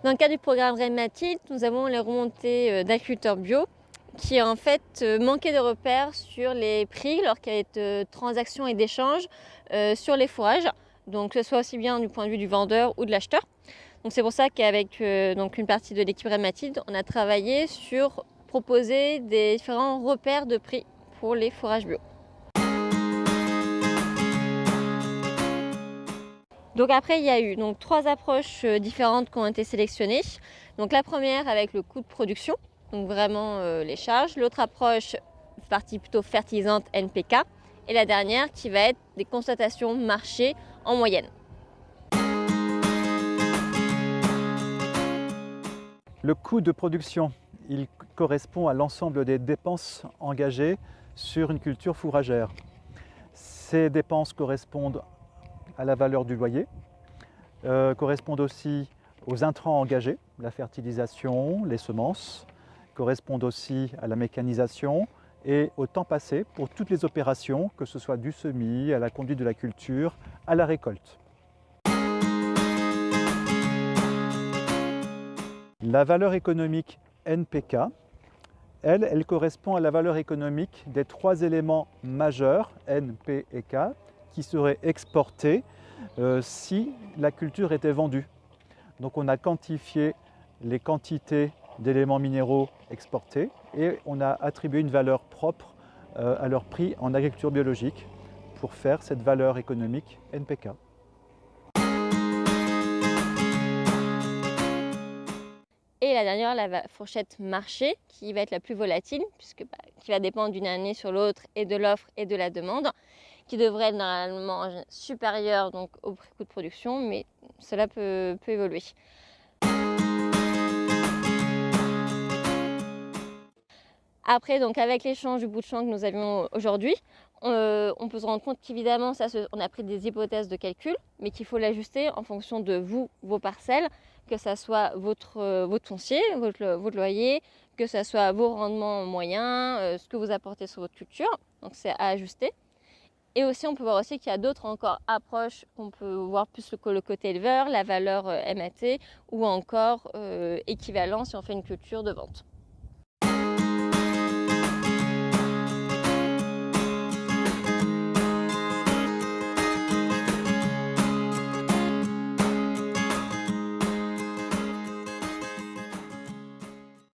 Dans le cadre du programme REM-Mathilde, nous avons les remontées d'agriculteurs bio qui en fait manquaient de repères sur les prix lorsqu'il y avait de transactions et d'échanges sur les fourrages, donc que ce soit aussi bien du point de vue du vendeur ou de l'acheteur. Donc c'est pour ça qu'avec une partie de l'équipe REM-Mathilde, on a travaillé sur proposer des différents repères de prix pour les fourrages bio. Donc après, il y a eu 3 approches différentes qui ont été sélectionnées. Donc la première avec le coût de production, donc vraiment les charges. L'autre approche, partie plutôt fertilisante NPK. Et la dernière qui va être des constatations marché en moyenne. Le coût de production, il correspond à l'ensemble des dépenses engagées sur une culture fourragère. Ces dépenses correspondent à la valeur du loyer, correspondent aussi aux intrants engagés, la fertilisation, les semences, correspondent aussi à la mécanisation et au temps passé pour toutes les opérations, que ce soit du semis, à la conduite de la culture, à la récolte. La valeur économique NPK, elle correspond à la valeur économique des 3 éléments majeurs, N, P et K, qui seraient exportés si la culture était vendue. Donc on a quantifié les quantités d'éléments minéraux exportés et on a attribué une valeur propre à leur prix en agriculture biologique pour faire cette valeur économique NPK. Et la dernière, la fourchette marché, qui va être la plus volatile, qui va dépendre d'une année sur l'autre et de l'offre et de la demande, qui devrait être normalement supérieure donc, au coût de production, mais cela peut évoluer. Après, donc, avec l'échange du bout de champ que nous avions aujourd'hui, on peut se rendre compte qu'évidemment, on a pris des hypothèses de calcul, mais qu'il faut l'ajuster en fonction de vous, vos parcelles, que ce soit votre foncier, votre loyer, que ce soit vos rendements moyens, ce que vous apportez sur votre culture. Donc c'est à ajuster. Et aussi, on peut voir aussi qu'il y a d'autres encore approches. On peut voir plus le côté éleveur, la valeur MAT ou encore équivalent si on fait une culture de vente.